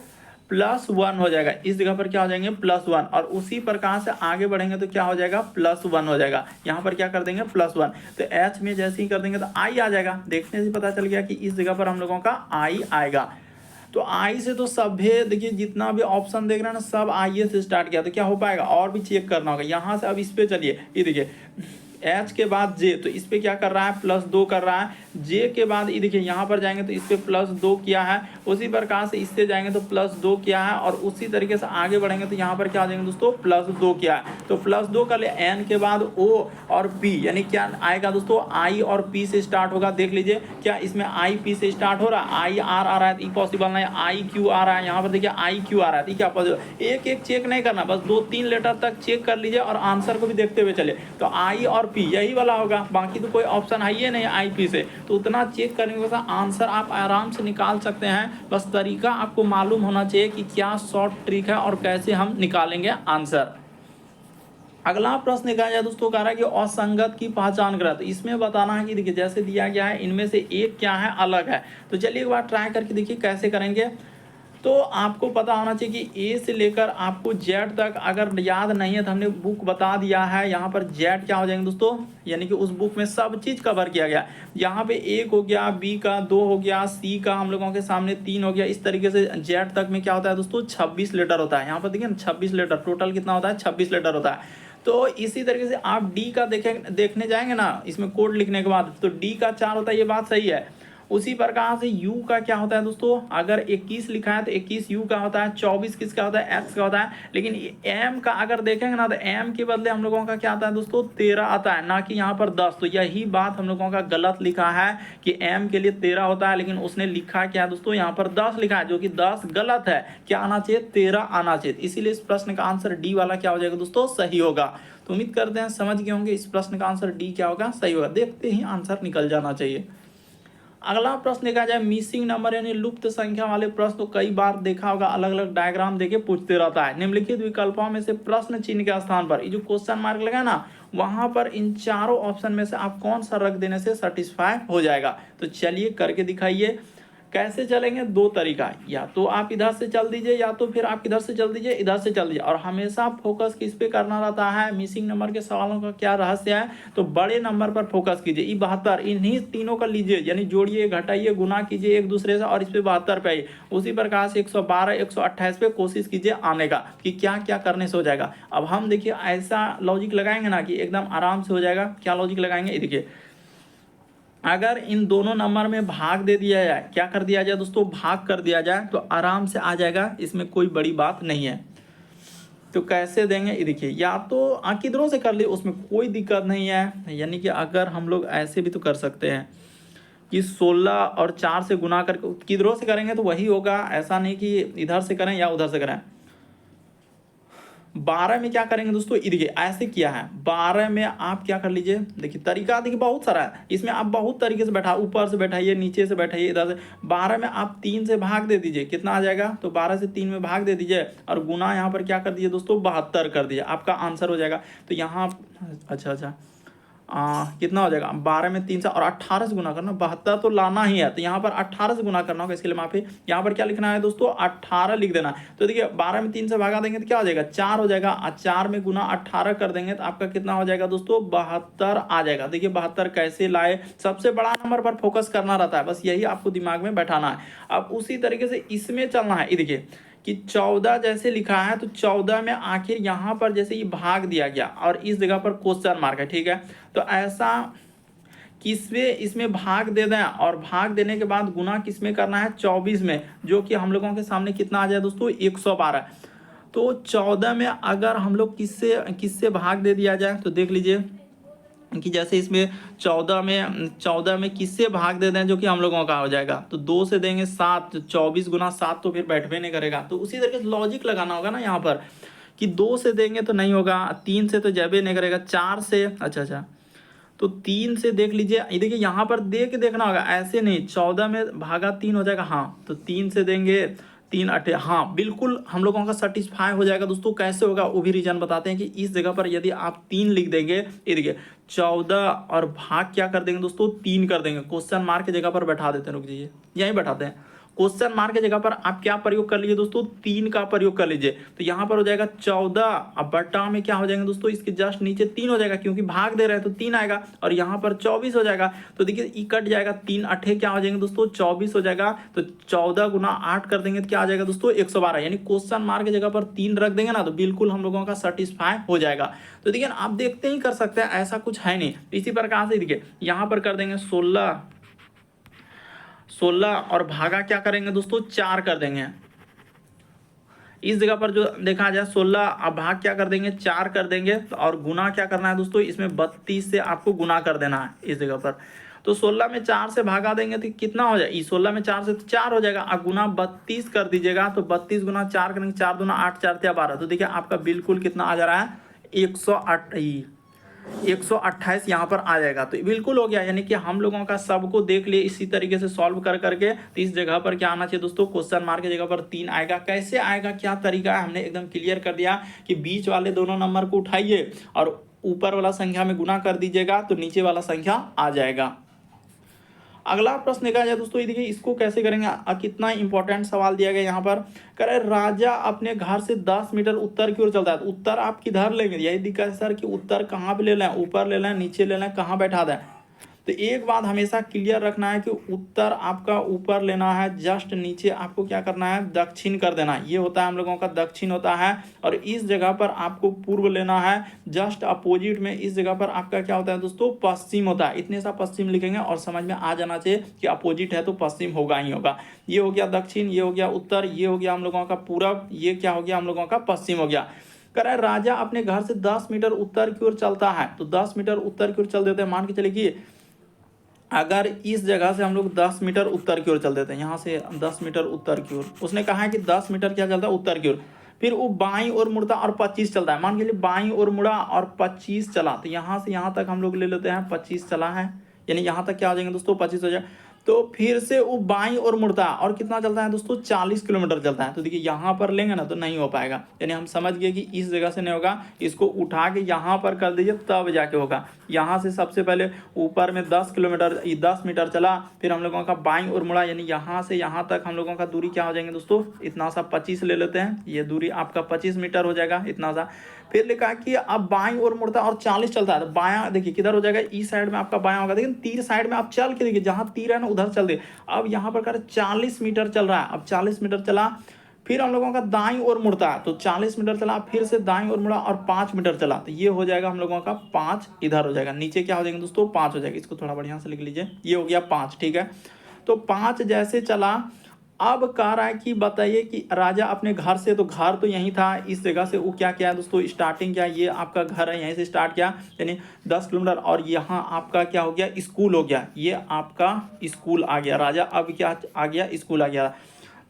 Speaker 1: +1 हो जाएगा। इस जगह पर क्या हो जाएंगे, +1, और उसी प्रकार से आगे बढ़ेंगे तो क्या हो जाएगा, +1 हो जाएगा। यहाँ पर क्या कर देंगे, +1। तो एच में जैसे ही कर देंगे तो आई आ जाएगा। देखने से पता चल गया कि इस जगह पर हम लोगों का आई आएगा। तो आई से तो सभे देखिए जितना भी ऑप्शन देख रहे हैं ना, सब आई से स्टार्ट किया, तो क्या हो पाएगा, और भी चेक करना होगा। यहाँ से अब इस पे चलिए, ये देखिए एच के बाद जे, तो इस पे क्या कर रहा है, +2 कर रहा है। जे के बाद ये देखिए यहाँ पर जाएंगे तो इस पे +2 किया है। उसी प्रकार से इससे जाएंगे तो +2 किया है, और उसी तरीके से आगे बढ़ेंगे तो यहाँ पर क्या आ जाएंगे दोस्तों, +2 किया है। तो +2 कर ले, एन के बाद ओ और पी, यानी क्या आएगा दोस्तों, आई और पी से स्टार्ट होगा। देख लीजिए क्या इसमें आई पी से स्टार्ट हो रहा है, आई आर आ रहा है, पॉसिबल नहीं। आई क्यू आ रहा है, यहाँ पर देखिए आई क्यू आ रहा है, क्या पॉसिबल। एक एक चेक नहीं करना, बस 2-3 लेटर तक चेक कर लीजिए और आंसर को भी देखते हुए चले। तो आई और पी यही वाला होगा, बाकी तो कोई ऑप्शन है ही नहीं आई पी से। तो उतना चेक करने के बाद आंसर आप आराम से निकाल सकते हैं। बस तरीका आपको मालूम होना चाहिए कि क्या शॉर्ट ट्रिक है और कैसे हम निकालेंगे आंसर। अगला प्रश्न देखा जाए दोस्तों, कह रहा है कि असंगत की पहचान करा। तो इसमें बताना है कि देखिए जैसे दिया गया है इनमें से एक क्या है, अलग है। तो चलिए एक बार ट्राई करके देखिए कैसे करेंगे। तो आपको पता होना चाहिए कि ए से लेकर आपको जेड तक अगर याद नहीं है तो हमने बुक बता दिया है। यहाँ पर जेड क्या हो जाएंगे दोस्तों, यानी कि उस बुक में सब चीज़ कवर किया गया। यहाँ पे 1 हो गया, बी का 2 हो गया, सी का हम लोगों के सामने 3 हो गया। इस तरीके से जेड तक में क्या होता है दोस्तों, 26 लेटर होता है। यहाँ पर देखिए ना 26 लेटर, टोटल कितना होता है, 26 लेटर होता है। तो इसी तरीके से आप डी का देखने जाएंगे ना, इसमें कोड लिखने के बाद, तो डी का 4 होता है, ये बात सही है। उसी प्रकार से u का क्या होता है दोस्तों, अगर 21 लिखा है तो 21 u का होता है, 24 किसका होता है, x का होता है। लेकिन m का अगर देखेंगे ना तो m के बदले हम लोगों का क्या आता है दोस्तों, 13 आता है, ना कि यहाँ पर 10। तो यही बात हम लोगों का गलत लिखा है कि m के लिए 13 होता है, लेकिन उसने लिखा क्या है दोस्तों, यहाँ पर 10 लिखा है, जो कि 10 गलत है। क्या आना चाहिए, 13 आना चाहिए। इसीलिए इस प्रश्न का आंसर डी वाला क्या हो जाएगा दोस्तों, सही होगा। तो उम्मीद करते हैं समझ गए होंगे, इस प्रश्न का आंसर डी क्या होगा, सही होगा। देखते ही आंसर निकल जाना चाहिए। अगला प्रश्न देखा जाए, मिसिंग नंबर यानी लुप्त संख्या वाले प्रश्न तो कई बार देखा होगा, अलग अलग डायग्राम देके पूछते रहता है। निम्नलिखित विकल्पों में से प्रश्न चिन्ह के स्थान पर, ये जो क्वेश्चन मार्क लगा ना, वहां पर इन चारों ऑप्शन में से आप कौन सा रख देने से सेटिस्फाई हो जाएगा। तो चलिए करके दिखाइए। कैसे चलेंगे, दो तरीका, या तो आप इधर से चल दीजिए, या तो फिर आप इधर से चल दीजिए, इधर से चल दीजिए। और हमेशा फोकस किस पे करना रहता है, मिसिंग नंबर के सवालों का क्या रहस्य है, तो बड़े नंबर पर फोकस कीजिए। ये 72, इन्हीं तीनों का लीजिए, यानी जोड़िए, घटाइए, गुना कीजिए एक दूसरे से, और इस पे 72 पे आइए। उसी प्रकार से 112, 128 पे कोशिश कीजिए आने का, कि क्या क्या करने से हो जाएगा। अब हम देखिए ऐसा लॉजिक लगाएंगे ना कि एकदम आराम से हो जाएगा। क्या लॉजिक लगाएंगे, देखिए, अगर इन दोनों नंबर में भाग दे दिया जाए, क्या कर दिया जाए दोस्तों, भाग कर दिया जाए, तो आराम से आ जाएगा, इसमें कोई बड़ी बात नहीं है। तो कैसे देंगे, ये देखिए, या तो किधरों से कर लिए, उसमें कोई दिक्कत नहीं है। यानी कि अगर हम लोग ऐसे भी तो कर सकते हैं कि 16 और 4 से गुना करके किधरों से करेंगे तो वही होगा। ऐसा नहीं कि इधर से करें या उधर से करें। 12 में क्या करेंगे दोस्तों, ये देखिए ऐसे किया है। 12 में आप क्या कर लीजिए, देखिए तरीका देखिए बहुत सारा है, इसमें आप बहुत तरीके से बैठा, ऊपर से बैठाइए, नीचे से बैठाइए, इधर से। 12 में आप 3 से भाग दे दीजिए, कितना आ जाएगा, तो 12 से 3 में भाग दे दीजिए, और गुना यहाँ पर क्या कर दीजिए दोस्तों, 72 कर दीजिए, आपका आंसर हो जाएगा। तो यहाँ अच्छा कितना हो जाएगा, 12 में 3 से और 18 से गुना करना, 72 तो लाना ही है, तो यहाँ पर 18 से गुना करना होगा। इसके लिए माफी, यहाँ पर क्या लिखना है दोस्तों, 18 लिख देना। तो देखिए 12 में 3 से भागा देंगे तो क्या हो जाएगा, 4 हो जाएगा, और 4 में गुना 18 कर देंगे तो आपका कितना हो जाएगा दोस्तों, 72 आ जाएगा। देखिए 72 कैसे लाए, सबसे बड़ा नंबर पर फोकस करना रहता है, बस यही आपको दिमाग में बैठाना है। अब उसी तरीके से इसमें चलना है। ये देखिए कि 14 जैसे लिखा है, तो 14 में आखिर यहाँ पर जैसे ये भाग दिया गया और इस जगह पर क्वेश्चन मार्क है, ठीक है। तो ऐसा किसमें इसमें भाग दे दें, और भाग देने के बाद गुना किसमें करना है, 24 में, जो कि हम लोगों के सामने कितना आ जाए दोस्तों, 112। तो 14 में अगर हम लोग किससे किससे भाग दे दिया जाए, तो देख लीजिए कि जैसे इसमें 14 में किससे भाग दे दें, जो कि हम लोगों का हो जाएगा, तो 2 से देंगे 7, 24 गुना 7 तो फिर बैठवे नहीं करेगा। तो उसी तरीके से लॉजिक लगाना होगा ना यहाँ पर, कि 2 से देंगे तो नहीं होगा, 3 से तो जबे नहीं करेगा, 4 से अच्छा तो 3 से देख लीजिए, ये देखिए यहाँ पर दे के देखना होगा, ऐसे नहीं। 14 में भागा 3 हो जाएगा, हाँ, तो 3 से देंगे, 3 8, हाँ बिल्कुल हम लोगों का सेटिस्फाई हो जाएगा दोस्तों। कैसे होगा वो भी रीजन बताते हैं, कि इस जगह पर यदि आप 3 लिख देंगे, ये देखिए 14 और भाग क्या कर देंगे दोस्तों, 3 कर देंगे, क्वेश्चन मार्क की जगह पर बैठा देते हैं, रुक जाइए यहीं बैठाते हैं। क्वेश्चन मार्क की जगह पर आप क्या प्रयोग कर लीजिए दोस्तों, 3 का प्रयोग कर लीजिए। तो यहाँ पर हो जाएगा 14, अब बटा में क्या हो जाएंगे दोस्तों, इसके जस्ट नीचे 3 हो जाएगा, क्योंकि भाग दे रहे हैं तो 3 आएगा, और यहाँ पर 24 हो जाएगा। तो देखिए ई कट जाएगा, 3 8 क्या हो जाएंगे दोस्तों, 24 हो जाएगा। तो 14 गुना 8 कर देंगे तो क्या आ जाएगा दोस्तों, 112। यानी क्वेश्चन मार्क की जगह पर 3 रख देंगे ना, तो बिल्कुल हम लोगों का सेटिस्फाई हो जाएगा। तो देखिए आप देखते ही कर सकते हैं, ऐसा कुछ है नहीं। इसी प्रकार से देखिए यहाँ पर कर देंगे 16 और भागा क्या करेंगे दोस्तों, 4 कर देंगे। इस जगह पर जो देखा जाए 16, अब भाग क्या कर देंगे, 4 कर देंगे, और गुना क्या करना है दोस्तों, इसमें 32 से आपको गुना कर देना है इस जगह पर। तो 16 में 4 से भागा देंगे तो कितना हो जाएगा, 16 में 4 से तो 4 हो जाएगा, और गुना 32 कर दीजिएगा, तो 32 गुना 4 करेंगे, 4 दूना 8, 4 तिया 12। तो देखिए आपका बिल्कुल कितना आ जा रहा है, 128 यहाँ पर आ जाएगा। तो बिल्कुल हो गया, यानी कि हम लोगों का सबको देख लिए इसी तरीके से सॉल्व कर करके। तो इस जगह पर क्या आना चाहिए दोस्तों, क्वेश्चन मार्क की जगह पर 3 आएगा। कैसे आएगा, क्या तरीका है, हमने एकदम क्लियर कर दिया कि बीच वाले दोनों नंबर को उठाइए और ऊपर वाला संख्या में गुना कर दीजिएगा, तो नीचे वाला संख्या आ जाएगा। अगला प्रश्न देखा जाए दोस्तों, ये देखिए इसको कैसे करेंगे, कितना इंपॉर्टेंट सवाल दिया गया यहाँ पर। कह रहे राजा अपने घर से 10 मीटर उत्तर की ओर चलता है, तो उत्तर आप किधर लेंगे, यही दिक्कत है सर कि उत्तर कहाँ पे ले लें, ऊपर ले लें, नीचे ले लें, कहाँ बैठा दें। तो एक बात हमेशा क्लियर रखना है कि उत्तर आपका ऊपर लेना है, जस्ट नीचे आपको क्या करना है, दक्षिण कर देना है। ये होता है हम लोगों का दक्षिण होता है, और इस जगह पर आपको पूर्व लेना है, जस्ट अपोजिट में इस जगह पर आपका क्या होता है दोस्तों, पश्चिम होता है। इतने सा पश्चिम लिखेंगे और समझ में आ जाना चाहिए कि अपोजिट है तो पश्चिम होगा ही होगा। ये हो गया दक्षिण, ये हो गया उत्तर, ये हो गया हम लोगों का पूरब, ये क्या हो गया हम लोगों का पश्चिम हो गया। कह रहा है राजा अपने घर से 10 मीटर उत्तर की ओर चलता है, तो 10 मीटर उत्तर की ओर चल देते हैं। मान के चलिए कि अगर इस जगह से हम लोग 10 मीटर उत्तर की ओर चल देते हैं, यहाँ से 10 मीटर उत्तर की ओर, उसने कहा है कि 10 मीटर क्या चलता है, उत्तर की ओर। फिर वो बाईं ओर मुड़ता और 25 चलता है। मान के लिए बाईं ओर मुड़ा और 25 चला, तो यहाँ से यहाँ तक हम लोग ले लेते हैं 25 चला है, यानी यहाँ तक क्या हो जाएंगे दोस्तों, 25 हो जाए। तो फिर से वो बाईं ओर मुड़ता है और कितना चलता है दोस्तों, 40 किलोमीटर चलता है। तो देखिए यहाँ पर लेंगे ना तो नहीं हो पाएगा, यानी हम समझ गए कि इस जगह से नहीं होगा, इसको उठा के यहाँ पर कर दीजिए तब जाके होगा। यहाँ से सबसे पहले ऊपर में 10 किलोमीटर 10 मीटर चला, फिर हम लोगों का बाईं ओर मुड़ा, यानी यहाँ से यहाँ तक हम लोगों का दूरी क्या हो जाएंगे दोस्तों, इतना सा 25 ले लेते हैं, ये दूरी आपका 25 मीटर हो जाएगा, इतना सा। फिर लिखा कि अब बाईं ओर मुड़ता और 40 चलता है, तो बायां देखिए किधर हो जाएगा, इस साइड में आपका बायां होगा, लेकिन तीर साइड में आप चल के देखिए, जहां तीर है ना उधर चल दे। अब यहाँ पर कर 40 मीटर चल रहा है, अब 40 मीटर चला, फिर हम लोगों का दाईं ओर मुड़ता है, तो 40 मीटर चला, फिर से दाईं ओर मुड़ा और 5 मीटर चला, तो ये हो जाएगा हम लोगों का 5 इधर हो जाएगा, नीचे क्या हो जाएगा दोस्तों, 5 हो जाएगा। इसको थोड़ा बढ़िया से लिख लीजिए, ये हो गया 5, ठीक है। तो 5 जैसे चला, अब कह रहा है कि बताइए कि राजा अपने घर से, तो घर तो यहीं था, इस जगह से वो क्या किया है दोस्तों, स्टार्टिंग क्या, ये आपका घर है, यहीं से स्टार्ट किया, यानी 10 किलोमीटर, और यहाँ आपका क्या हो गया, स्कूल हो गया, ये आपका स्कूल आ गया। राजा अब क्या आ गया, स्कूल आ गया।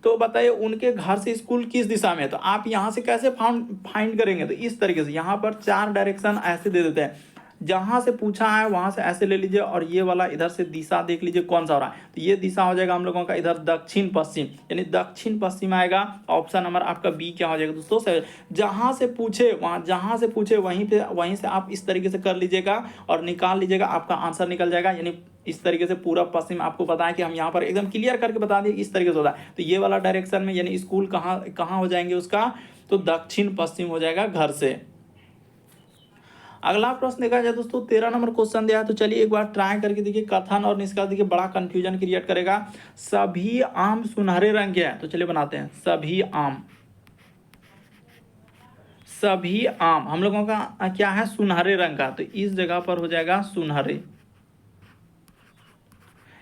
Speaker 1: तो बताइए उनके घर से स्कूल किस दिशा में है, तो आप यहाँ से कैसे फाइंड करेंगे, तो इस तरीके से यहाँ पर 4 डायरेक्शन ऐसे दे देते हैं, जहां से पूछा है वहां से ऐसे ले लीजिए, और ये वाला इधर से दिशा देख लीजिए कौन सा हो रहा है, तो ये दिशा हो जाएगा हम लोगों का इधर दक्षिण पश्चिम, यानी दक्षिण पश्चिम आएगा। ऑप्शन नंबर आपका बी क्या हो जाएगा दोस्तों, जहां से पूछे वहां, जहां से पूछे वहीं से आप इस तरीके से कर लीजिएगा और निकाल लीजिएगा, आपका आंसर निकल जाएगा। यानी इस तरीके से पूरा पश्चिम आपको पता है कि हम यहाँ पर एकदम क्लियर करके बता दिए इस तरीके से होता है। तो ये वाला डायरेक्शन में यानी स्कूल कहाँ हो जाएंगे उसका, तो दक्षिण पश्चिम हो जाएगा घर से। अगला प्रश्न देखा जाए दोस्तों, 13 नंबर क्वेश्चन दिया है, तो चलिए एक बार ट्राई करके देखिए। कथन और निष्कर्ष देखिए बड़ा कंफ्यूजन क्रिएट करेगा। सभी आम सुनहरे रंग के हैं, तो चलिए बनाते हैं, सभी आम हम लोगों का क्या है, सुनहरे रंग का, तो इस जगह पर हो जाएगा सुनहरे।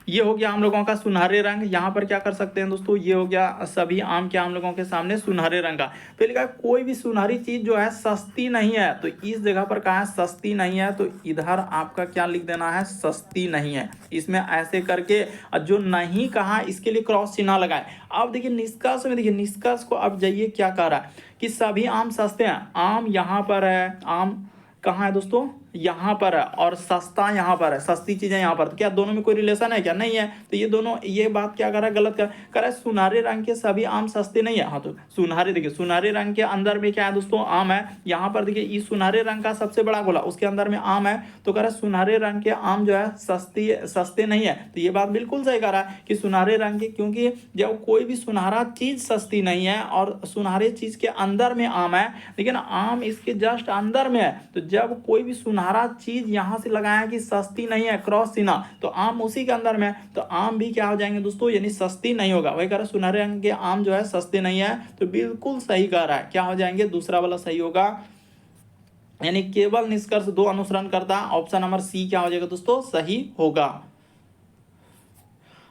Speaker 1: ये हो गया हम लोगों का सुनहरे रंग। यहाँ पर क्या कर सकते हैं दोस्तों, ये हो गया सभी आम क्या हम लोगों के सामने सुनहरे रंग का। फिर लिखा है कोई भी सुनहरी चीज जो है सस्ती नहीं है, तो इस जगह पर कहा है सस्ती नहीं है, तो इधर आपका क्या लिख देना है, सस्ती नहीं है। इसमें ऐसे करके जो नहीं कहा इसके लिए क्रॉस चिन्ह लगाए। अब देखिए निष्कर्ष में, देखिए निष्कर्ष को अब जाइए क्या कह रहा है कि सभी आम सस्ते हैं। आम यहाँ पर है, आम कहाँ है दोस्तों, यहाँ पर है, और सस्ता यहाँ पर है, सस्ती चीजें यहाँ पर, तो क्या दोनों में कोई रिलेशन है क्या, नहीं है। तो ये दोनों, ये बात क्या कर रहा है, गलत कर रहा है। सुनहरे रंग के सभी आम सस्ते नहीं है, हाँ तो सुनहरे, देखिए सुनहरे रंग के अंदर में क्या है दोस्तों, आम है। यहाँ पर देखिए इस सुनहरे रंग का सबसे बड़ा गोला, उसके अंदर में आम है, तो कह रहा है सुनहरे रंग के आम जो है सस्ते नहीं है। तो ये बात बिल्कुल सही कह रहा है कि सुनहरे रंग के, क्योंकि जब कोई भी सुनहरा चीज सस्ती नहीं है और सुनहरे चीज के अंदर में आम है, लेकिन आम इसके जस्ट अंदर में है, तो जब कोई भी सुनहरा चीज यहां से लगाया कि सस्ती नहीं है क्रॉस चिन्ह, तो आम उसी के अंदर में है, तो आम भी क्या हो जाएंगे दोस्तों, यानी सस्ती नहीं होगा। वही कह रहा है सुनहरे रंग के आम जो है सस्ते नहीं है, तो बिल्कुल सही कह रहा है, क्या हो जाएंगे, दूसरा वाला सही होगा। यानी केवल निष्कर्ष 2 अनुसरण करता, ऑप्शन नंबर सी क्या हो जाएगा दोस्तों, सही होगा।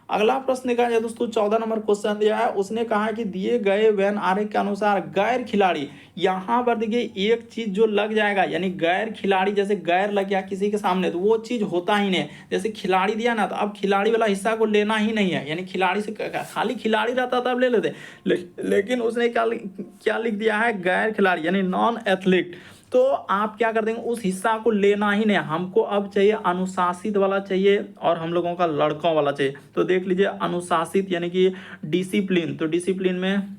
Speaker 1: अगला प्रश्न देखा जाए दोस्तों, 14 नंबर क्वेश्चन दिया है। उसने कहा कि दिए गए वेन आरेख के अनुसार गैर खिलाड़ी, यहाँ पर देखिए एक चीज जो लग जाएगा, यानी गैर खिलाड़ी, जैसे गैर लग गया किसी के सामने तो वो चीज होता ही नहीं। जैसे खिलाड़ी दिया ना, तो अब खिलाड़ी वाला हिस्सा को लेना ही नहीं है, यानी खिलाड़ी से खाली खिलाड़ी रहता तब ले लेते, लेकिन उसने क्या लिख दिया है, गैर खिलाड़ी यानी नॉन एथलीट। तो आप क्या कर देंगे, उस हिस्सा को लेना ही नहीं, हमको अब चाहिए अनुशासित वाला चाहिए, और हम लोगों का लड़कों वाला चाहिए। तो देख लीजिए अनुशासित यानी कि डिसिप्लिन, तो डिसिप्लिन में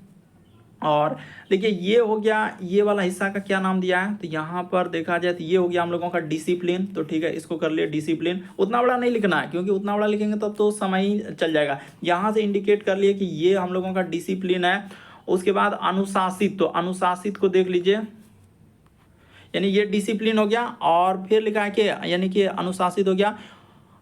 Speaker 1: और देखिए ये हो गया, ये वाला हिस्सा का क्या नाम दिया है, तो यहाँ पर देखा जाए तो ये हो गया हम लोगों का डिसिप्लिन। तो ठीक है, इसको कर लिए डिसिप्लिन। उतना बड़ा नहीं लिखना है, क्योंकि उतना बड़ा लिखेंगे तब तो समय ही चल जाएगा। यहाँ से इंडिकेट कर लिए कि ये हम लोगों का डिसिप्लिन है। उसके बाद अनुशासित, तो अनुशासित को देख लीजिए, यानी ये डिसिप्लिन हो गया। और फिर लिखा है कि यानी कि अनुशासित हो गया।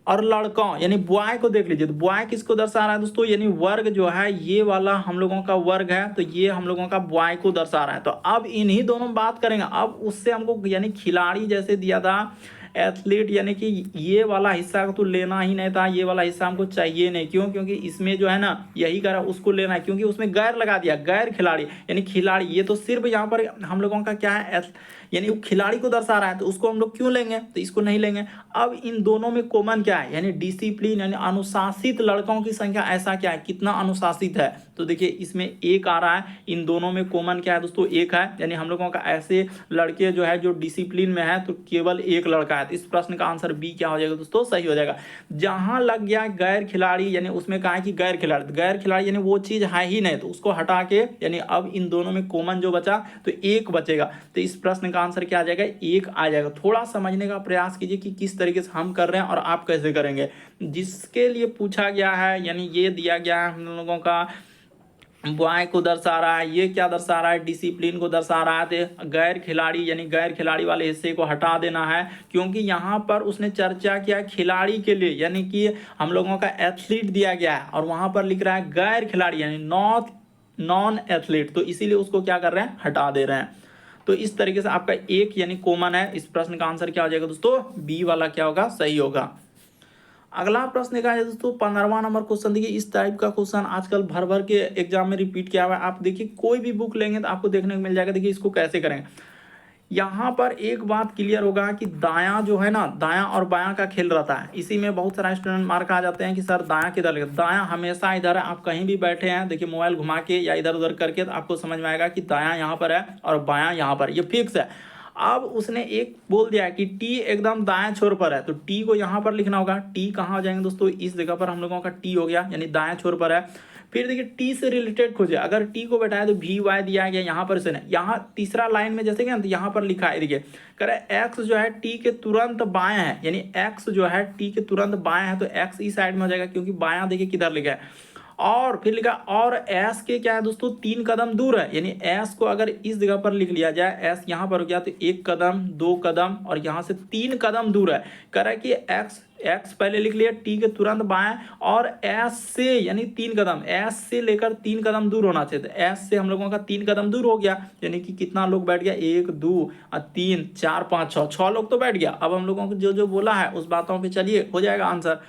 Speaker 1: और लड़कों यानी बॉय को देख लीजिए, तो बॉय किसको दर्शा रहा है दोस्तों, यानी वर्ग जो है ये वाला हम लोगों का वर्ग है, तो ये हम लोगों का बॉय को दर्शा रहा है। तो अब इन्हीं दोनों बात करेंगे। अब उससे हमको यानी खिलाड़ी जैसे दिया था एथलीट, यानी कि ये वाला हिस्सा तो लेना ही नहीं था, ये वाला हिस्सा हमको चाहिए नहीं। क्यों? क्योंकि इसमें जो है ना यही करा उसको लेना है, क्योंकि उसमें गैर लगा दिया, गैर खिलाड़ी यानी खिलाड़ी। ये तो सिर्फ यहाँ पर हम लोगों का क्या है, यानी वो खिलाड़ी को दर्शा रहा है, तो उसको हम लोग क्यों लेंगे, तो इसको नहीं लेंगे। अब इन दोनों में कॉमन क्या है, यानी डिसिप्लिन यानी अनुशासित लड़कों की संख्या, ऐसा क्या है, कितना अनुशासित है, तो देखिए इसमें एक आ रहा है। इन दोनों में कॉमन क्या है दोस्तों, एक है। यानी हम लोगों का ऐसे लड़के जो है जो डिसिप्लिन में है तो केवल एक लड़का है। तो इस प्रश्न का आंसर बी क्या हो जाएगा दोस्तों, सही हो जाएगा। जहां लग गया गैर खिलाड़ी, यानी उसमें कहा है कि गैर खिलाड़ी, गैर खिलाड़ी यानी वो चीज है ही नहीं, तो उसको हटा के यानी अब इन दोनों में कॉमन जो बचा तो एक बचेगा। तो इस प्रश्न का आंसर क्या आ जाएगा, एक आ जाएगा। थोड़ा समझने का प्रयास कीजिए कि किस तरीके से हम कर रहे हैं और आप कैसे करेंगे। जिसके लिए पूछा गया है यानी ये दिया गया है हम लोगों का बॉय को दर्शा रहा है, ये क्या दर्शा रहा है, डिसिप्लिन को दर्शा रहा है। तो गैर खिलाड़ी यानी गैर खिलाड़ी वाले हिस्से को हटा देना है, क्योंकि यहाँ पर उसने चर्चा किया खिलाड़ी के लिए, यानी कि हम लोगों का एथलीट दिया गया है और वहां पर लिख रहा है गैर खिलाड़ी यानी नॉन एथलीट, तो इसीलिए उसको क्या कर रहे हैं, हटा दे रहे हैं। तो इस तरीके से आपका एक यानी कॉमन है। इस प्रश्न का आंसर क्या हो जाएगा दोस्तों, बी वाला क्या होगा, सही होगा। अगला प्रश्न देखा जाए दोस्तों 15वां नंबर क्वेश्चन। देखिए इस टाइप का क्वेश्चन आजकल भर भर के एग्जाम में रिपीट किया हुआ है। आप देखिए कोई भी बुक लेंगे तो आपको देखने को मिल जाएगा। देखिए इसको कैसे करेंगे, यहाँ पर एक बात क्लियर होगा कि दायां जो है ना, दायां और बायां का खेल रहता है। इसी में बहुत सारा स्टूडेंट मार खा जाते हैं कि सर दायां किधर लगे, दायां हमेशा इधर है। आप कहीं भी बैठे हैं देखिए मोबाइल घुमा के या इधर उधर करके तो आपको समझ में आएगा कि दायां यहाँ पर है और बायां यहाँ पर, ये फिक्स है। अब उसने एक बोल दिया कि टी एकदम दाएं छोर पर है, तो टी को यहाँ पर लिखना होगा। टी कहाँ हो जाएंगे दोस्तों, इस जगह पर हम लोगों का टी हो गया, यानी दाएं छोर पर है। फिर देखिए टी से रिलेटेड खोजे, अगर टी को बैठाया तो वी वाई दिया गया यहाँ पर से नहीं, यहाँ तीसरा लाइन में जैसे कि तो यहाँ पर लिखा है देखिए कह रहा है एक्स जो है टी के तुरंत बाएं है, यानी एक्स जो है टी के तुरंत बाएं है, तो एक्स इस साइड में हो जाएगा, क्योंकि बायां देखिए किधर लिखा है। और फिर लिखा और एस के क्या है दोस्तों, 3 कदम दूर है, यानी एस को अगर इस जगह पर लिख लिया जाए, एस यहाँ पर हो गया तो 1 कदम 2 कदम और यहाँ से 3 कदम दूर है। कह रहा है कि एक्स पहले लिख लिया टी के तुरंत बाएं और एस से यानी 3 कदम, एस से लेकर 3 कदम दूर होना चाहिए। तो एस से हम लोगों का 3 कदम दूर हो गया, यानी कि कितना लोग बैठ गया, 1 2 3 4 5 6 लोग तो बैठ गया। अब हम लोगों को जो जो बोला है उस बातों पे चलिए, हो जाएगा आंसर।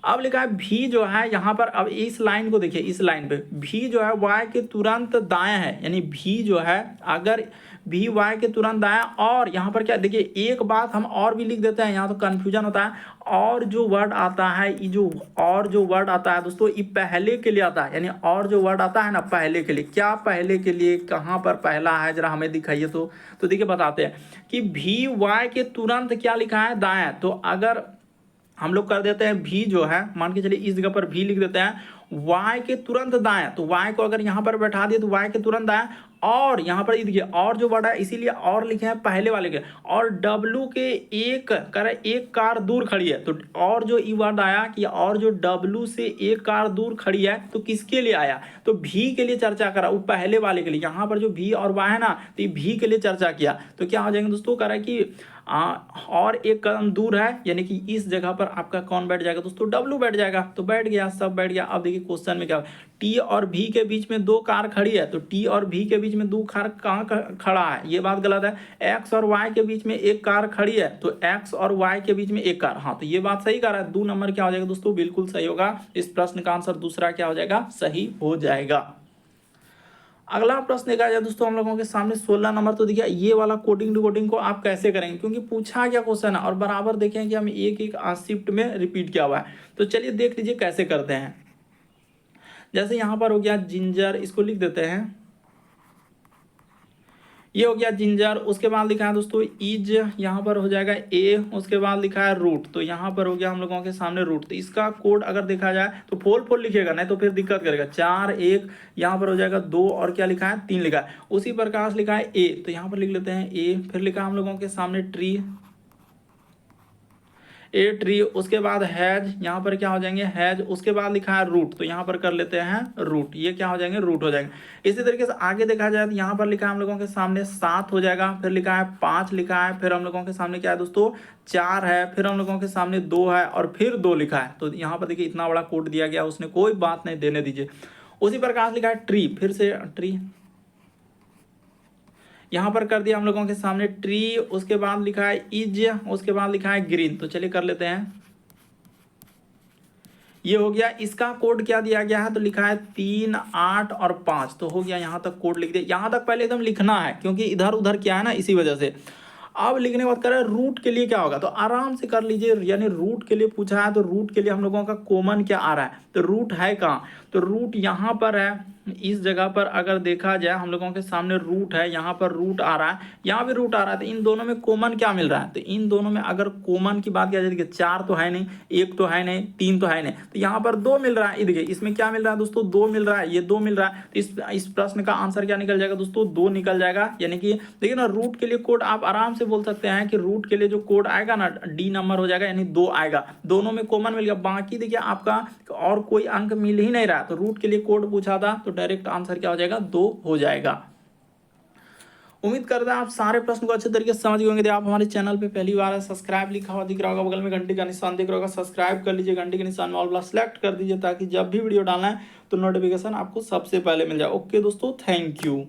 Speaker 1: अब लिखा है भी जो है यहाँ पर, अब इस लाइन को देखिए, इस लाइन पे भी जो है वाई के तुरंत दाएं है, यानी भी जो है अगर भी वाई के तुरंत दाएं। और यहाँ पर क्या देखिए एक बात हम और भी लिख देते हैं, यहाँ तो कंफ्यूजन होता है। और जो वर्ड आता है ये जो और जो वर्ड आता है दोस्तों ये पहले के लिए आता है, यानी और जो वर्ड आता है ना पहले के लिए, क्या पहले के लिए कहाँ पर पहला है जरा हमें दिखाइए। तो देखिए बताते हैं कि भी वाई के तुरंत क्या लिखा है, दाएं। तो अगर हम लोग कर देते हैं भी जो है, मान के चलिए इस जगह पर भी लिख देते हैं y के तुरंत दाएं, तो y को अगर यहाँ पर बैठा दिए तो y के तुरंत दाएं। और यहाँ पर देखिए और जो वर्ड है इसीलिए और लिखे हैं पहले वाले के, और W के एक करे एक कार दूर खड़ी है, तो और जो ई वर्ड आया कि और जो W से एक कार दूर खड़ी है तो किसके लिए आया, तो भी के लिए चर्चा करा, वो पहले वाले के लिए। यहाँ पर जो भी और y है ना तो ये भी के लिए चर्चा किया, तो क्या हो जाएंगे दोस्तों, कह रहा है कि और 1 कदम दूर है, यानी कि इस जगह पर आपका कौन बैठ जाएगा दोस्तों, W बैठ जाएगा। तो बैठ गया, सब बैठ गया। अब देखिए क्वेश्चन में क्या, टी और भी के बीच में 2 कार खड़ी है, तो टी और भी के बीच में 2 कार कहाँ खड़ा है, ये बात गलत है। एक्स और वाई के बीच में 1 कार खड़ी है, तो एक्स और वाई के बीच में 1 कार, हाँ तो ये बात सही कर रहा है। 2 नंबर क्या हो जाएगा दोस्तों, बिल्कुल सही होगा। इस प्रश्न का आंसर दूसरा क्या हो जाएगा, सही हो जाएगा। अगला प्रश्न देखा जाए दोस्तों हम लोगों के सामने 16 नंबर। तो देखिए ये वाला कोडिंग डिकोडिंग को आप कैसे करेंगे, क्योंकि पूछा गया क्वेश्चन है और बराबर देखें कि हम एक शिफ्ट में रिपीट किया हुआ है। तो चलिए देख लीजिए कैसे करते हैं। जैसे यहाँ पर हो गया जिंजर, इसको लिख देते हैं, ये हो गया जिंजर। उसके बाद लिखा है दोस्तों इज, यहाँ पर हो जाएगा ए। उसके बाद लिखा है रूट, तो यहाँ पर हो गया हम लोगों के सामने रूट। तो इसका कोड अगर देखा जाए तो फोल फोल लिखेगा, नहीं तो फिर दिक्कत करेगा। 4 1 यहाँ पर हो जाएगा 2 और क्या लिखा है 3 लिखा है। उसी प्रकार से लिखा है ए, तो यहाँ पर लिख लेते हैं ए। फिर लिखा हम लोगों के सामने ट्री, ए ट्री। उसके बाद हैज, यहाँ पर क्या हो जाएंगे हैज। उसके बाद लिखा है रूट, तो यहाँ पर कर लेते हैं रूट, ये क्या हो जाएंगे रूट हो जाएंगे। इसी तरीके से आगे देखा जाए तो यहाँ पर लिखा है हम लोगों के सामने 7 हो जाएगा। फिर लिखा है 5 लिखा है। फिर हम लोगों के सामने क्या है दोस्तों 4 है। फिर हम लोगों के सामने 2 है और फिर 2 लिखा है। तो यहाँ पर देखिए इतना बड़ा कोड दिया गया, उसने कोई बात नहीं, देने दीजिए। उसी प्रकार से लिखा है ट्री, फिर से ट्री, यहाँ पर कर दिया हम लोगों के सामने ट्री। उसके बाद लिखा है इज, उसके बाद लिखा है ग्रीन। तो चलिए कर लेते हैं, ये हो गया। इसका कोड क्या दिया गया है, तो लिखा है 3 8 और 5। तो हो गया, यहाँ तक कोड लिख दिया। यहाँ तक पहले एकदम लिखना है क्योंकि इधर उधर क्या है ना, इसी वजह से। अब लिखने के बाद कर रहे हैं रूट के लिए क्या होगा, तो आराम से कर लीजिए। यानी रूट के लिए पूछा है तो रूट के लिए हम लोगों का कॉमन क्या आ रहा है, तो रूट है कहाँ, तो रूट यहाँ पर है। इस जगह पर अगर देखा जाए हम लोगों के सामने रूट है, यहाँ पर रूट आ रहा है, यहाँ भी रूट आ रहा है। तो इन दोनों में कॉमन क्या मिल रहा है, तो इन दोनों में अगर कॉमन की बात किया जाए, देखिए 4 तो है नहीं, 1 तो है नहीं, 3 तो है नहीं, तो यहाँ पर 2 मिल रहा है। देखिए इसमें क्या मिल रहा है दोस्तों 2 मिल रहा है, ये 2 मिल रहा है। तो इस प्रश्न का आंसर क्या निकल जाएगा दोस्तों 2 निकल जाएगा। यानी कि देखिए ना, रूट के लिए कोड आप आराम से बोल सकते हैं कि रूट के लिए जो कोड आएगा ना डी नंबर हो जाएगा, यानी 2 आएगा। दोनों में कॉमन मिल गया। बाकी देखिए आपका और कोई अंक मिल ही नहीं रहा, तो रूट के लिए कोड पूछा था तो डायरेक्ट आंसर क्या हो जाएगा 2 हो जाएगा। उम्मीद करता है आप सारे प्रश्न को अच्छे तरीके से समझ गए होंगे। यदि आप हमारे चैनल पे पहली बार है, सब्सक्राइब लिखा हुआ दिख रहा होगा, बगल में घंटी का निशान दिख रहा होगा, सब्सक्राइब कर लीजिए। घंटी के निशान में ऑल वाला सेलेक्ट कर दीजिए ताकि जब भी वीडियो डालना है तो नोटिफिकेशन आपको सबसे पहले मिल जाए। ओके दोस्तों, थैंक यू।